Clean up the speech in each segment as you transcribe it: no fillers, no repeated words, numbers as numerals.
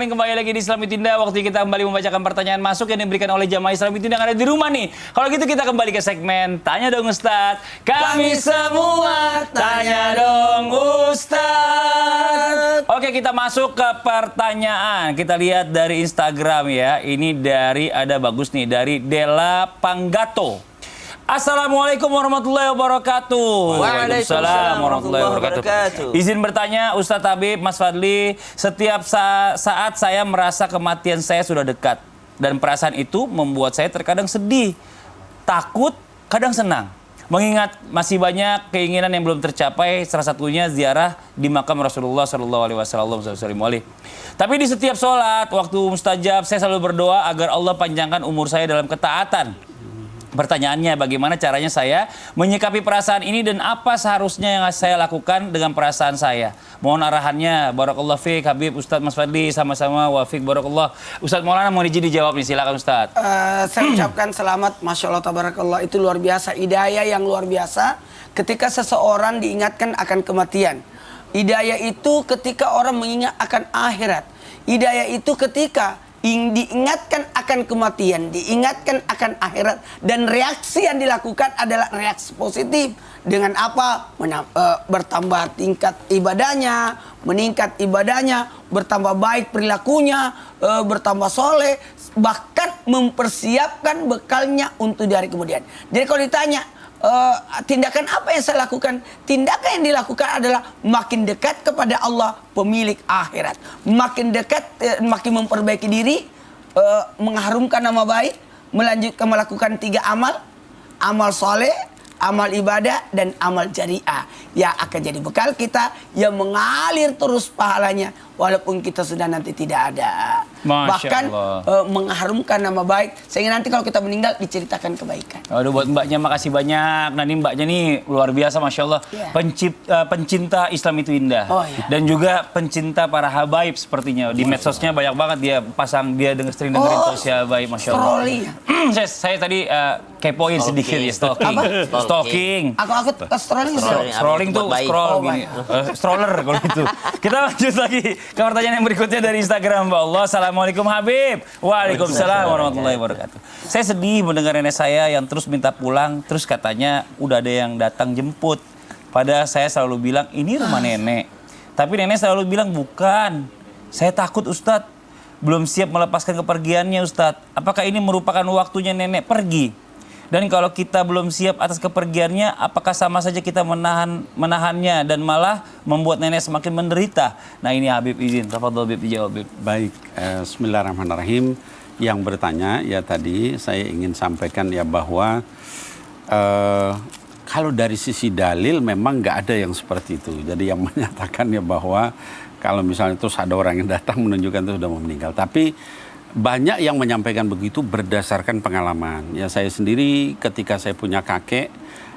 Bismillahirrahmanirrahim. Kembali lagi di Islami Tinda. Waktu kita kembali membacakan pertanyaan masuk yang diberikan oleh jamaah Islami Tinda yang ada di rumah nih. Kalau gitu kita kembali ke segmen Tanya Dong Ustadz. Kami semua tanya dong Ustadz. Oke, kita masuk ke pertanyaan. Kita lihat dari Instagram ya. Ini dari, ada bagus nih, dari Della Panggato. Assalamualaikum warahmatullahi wabarakatuh. Waalaikumsalam warahmatullahi wabarakatuh. Izin bertanya Ustadz Habib, Mas Fadli, setiap saat saya merasa kematian saya sudah dekat. Dan perasaan itu membuat saya terkadang sedih, takut, kadang senang. Mengingat masih banyak keinginan yang belum tercapai, salah satunya ziarah di makam Rasulullah SAW. Tapi di setiap sholat, waktu mustajab, saya selalu berdoa agar Allah panjangkan umur saya dalam ketaatan. Pertanyaannya, bagaimana caranya saya menyikapi perasaan ini dan apa seharusnya yang saya lakukan dengan perasaan saya? Mohon arahannya. Barakallah fiik, Habib, Ustadz, Mas Fadli, sama-sama wafik barakallah. Ustadz Maulana mau izin dijawab nih, silakan Ustadz. Saya ucapkan selamat, Masya Allah, tabarakallah. Itu luar biasa, hidayah yang luar biasa ketika seseorang diingatkan akan kematian. Hidayah itu ketika orang mengingat akan akhirat. Hidayah itu ketika diingatkan akan kematian, diingatkan akan akhirat, dan reaksi yang dilakukan adalah reaksi positif. Dengan apa? Bertambah tingkat ibadahnya, meningkat ibadahnya, bertambah baik perilakunya, bertambah soleh, bahkan mempersiapkan bekalnya untuk di hari kemudian. Jadi kalau ditanya, tindakan apa yang saya lakukan? Tindakan yang dilakukan adalah makin dekat kepada Allah, pemilik akhirat. Makin dekat, makin memperbaiki diri, mengharumkan nama baik, melanjutkan melakukan 3 amal. Amal soleh, amal ibadah, dan amal jariah. Yang akan jadi bekal kita, yang mengalir terus pahalanya, walaupun kita sudah nanti tidak ada. Bahkan mengharumkan nama baik, sehingga nanti kalau kita meninggal diceritakan kebaikan. Aduh, buat mbaknya makasih banyak. Nah ini mbaknya nih luar biasa, Masya Allah. Pencinta Islam itu indah. Dan juga pencinta para habaib sepertinya. Di medsosnya banyak banget dia pasang, dia dengerin sosial habaib, Masya Allah. Saya tadi kepoin sedikit ya, stalking. Aku Scrolling tuh scroll gini. Stroller kalau itu. Kita lanjut lagi ke pertanyaan yang berikutnya dari Instagram, Mbak Allah. Assalamualaikum Habib. Waalaikumsalam warahmatullahi wabarakatuh. Saya sedih mendengar nenek saya yang terus minta pulang, terus katanya udah ada yang datang jemput. Padahal saya selalu bilang ini rumah nenek. Tapi nenek selalu bilang bukan. Saya takut Ustadz, belum siap melepaskan kepergiannya Ustadz. Apakah ini merupakan waktunya nenek pergi? Dan kalau kita belum siap atas kepergiannya, apakah sama saja kita menahannya dan malah membuat nenek semakin menderita? Nah ini Habib izin, tafadhol Habib dijawab Habib. Baik, bismillahirrahmanirrahim. Yang bertanya ya tadi saya ingin sampaikan ya bahwa kalau dari sisi dalil memang nggak ada yang seperti itu. Jadi yang menyatakan ya bahwa kalau misalnya terus ada orang yang datang menunjukkan itu sudah mau meninggal. Tapi banyak yang menyampaikan begitu berdasarkan pengalaman. Ya saya sendiri ketika saya punya kakek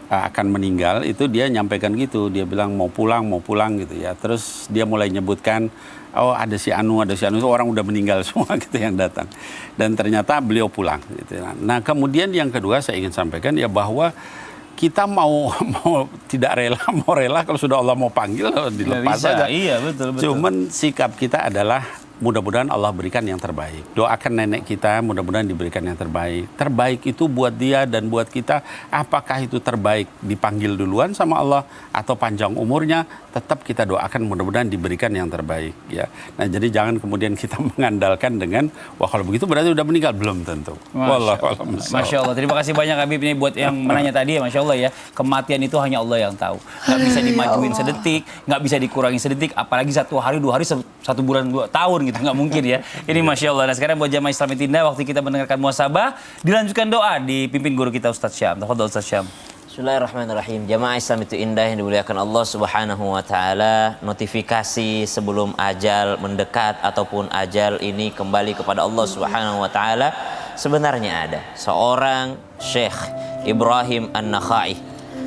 akan meninggal itu dia nyampaikan gitu. Dia bilang mau pulang gitu ya. Terus dia mulai nyebutkan oh ada si Anu itu orang udah meninggal semua gitu yang datang. Dan ternyata beliau pulang gitu. Nah kemudian yang kedua saya ingin sampaikan ya bahwa kita mau tidak rela, mau rela kalau sudah Allah mau panggil dilepas saja. Iya betul. Cuman sikap kita adalah mudah-mudahan Allah berikan yang terbaik. Doakan nenek kita, mudah-mudahan diberikan yang terbaik. Terbaik itu buat dia dan buat kita, apakah itu terbaik dipanggil duluan sama Allah atau panjang umurnya, tetap kita doakan mudah-mudahan diberikan yang terbaik. Ya. Nah jadi jangan kemudian kita mengandalkan dengan, wah kalau begitu berarti udah meninggal. Belum tentu. Masya Allah. Terima kasih banyak Habib ini buat yang menanya tadi ya, Masya Allah ya. Kematian itu hanya Allah yang tahu. Nggak bisa dimajuin sedetik, nggak bisa dikurangi sedetik, apalagi 1 hari, 2 hari, 1 bulan, 2 tahun gitu, nggak mungkin ya. Ini Masya Allah. Nah sekarang buat jamaah Islami Tinda, waktu kita mendengarkan muhasabah, dilanjutkan doa dipimpin guru kita Ustadz Syam. Tafadhol Ustadz Syam. Bismillahirrahmanirrahim. Jamaah Islam itu indah yang dimuliakan Allah Subhanahu wa taala. Notifikasi sebelum ajal mendekat ataupun ajal ini kembali kepada Allah Subhanahu wa taala sebenarnya ada. Seorang Syekh Ibrahim An-Nakhai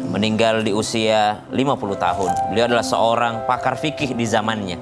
meninggal di usia 50 tahun. Beliau adalah seorang pakar fikih di zamannya.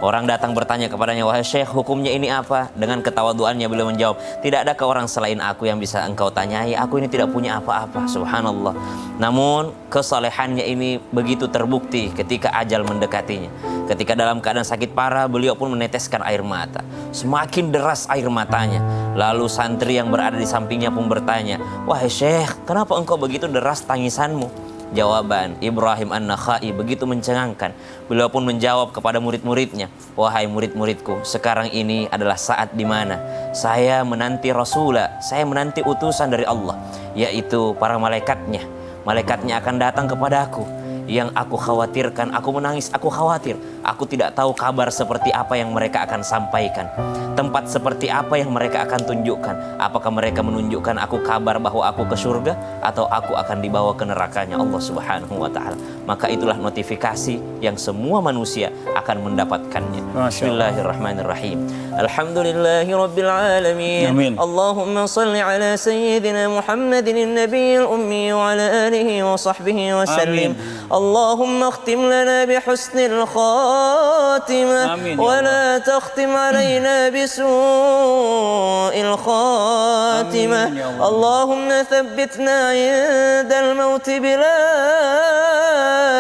Orang datang bertanya kepadanya, wahai Syekh, hukumnya ini apa? Dengan ketawaduannya beliau menjawab, tidak adakah orang selain aku yang bisa engkau tanyai? Aku ini tidak punya apa-apa, subhanallah. Namun kesalehannya ini begitu terbukti ketika ajal mendekatinya. Ketika dalam keadaan sakit parah, beliau pun meneteskan air mata. Semakin deras air matanya. Lalu santri yang berada di sampingnya pun bertanya, wahai Syekh, kenapa engkau begitu deras tangisanmu? Jawaban Ibrahim An-Nakhai begitu mencengangkan. Beliau pun menjawab kepada murid-muridnya, wahai murid-muridku, sekarang ini adalah saat di mana saya menanti Rasulah, saya menanti utusan dari Allah, yaitu para malaikatnya. Malaikatnya akan datang kepada aku. Yang aku khawatirkan, aku menangis, aku khawatir. Aku tidak tahu kabar seperti apa yang mereka akan sampaikan. Tempat seperti apa yang mereka akan tunjukkan. Apakah mereka menunjukkan aku kabar bahwa aku ke surga, atau aku akan dibawa ke nerakanya Allah Subhanahu wa ta'ala. Maka itulah notifikasi yang semua manusia akan mendapatkannya. Bismillahirrahmanirrahim. Alhamdulillahi rabbil alamin. Amin. Allahumma salli ala sayyidina Muhammadin nabiyil ummi wa ala alihi wa sahbihi wa sallim. Allahumma akhtim lana bihusnil khatimah Amin, ya wa la takhtim alaina bisu'il khatimah. Amin, ya Allah. Allahumma thabbitna 'indal maut bila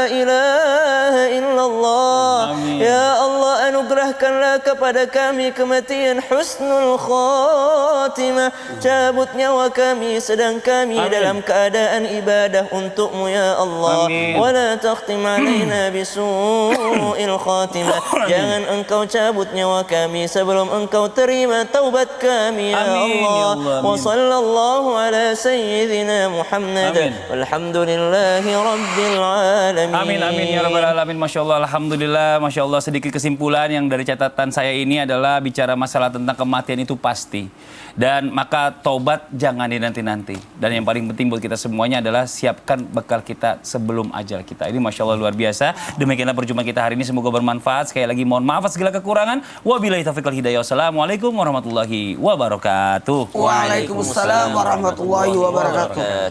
ilaha illallah. Amin. Ya Allah, anugerahkanlah kepada kami kematian husnul khatimah. Cabut nyawa kami sedang kami Amin. dalam keadaan ibadah untuk-Mu ya Allah. Amin. Wala takhtim alaina bisu'il khatimah. Jangan Engkau cabut nyawa kami sebelum Engkau terima taubat kami ya Amin, ya Allah. Allah. Wa Amin. sallallahu ala sayyidina Muhammad. Amin. Walhamdulillahi rabbil alamin. Amin, amin ya rabbal alamin. Masya Allah, alhamdulillah, masya Allah. Sedikit kesimpulan yang dari catatan saya ini adalah bicara masalah tentang kematian itu pasti. Dan maka taubat jangan dinanti-nanti. Dan yang paling penting buat kita semuanya adalah siapkan bekal kita sebelum ajal kita. Ini masya Allah luar biasa. Demikianlah perjumpaan kita hari ini, semoga bermanfaat. Sekali lagi mohon maaf atas segala kekurangan. Wabillahi taufiq wal hidayah. Wassalamualaikum warahmatullahi wabarakatuh. Waalaikumsalam warahmatullahi wabarakatuh.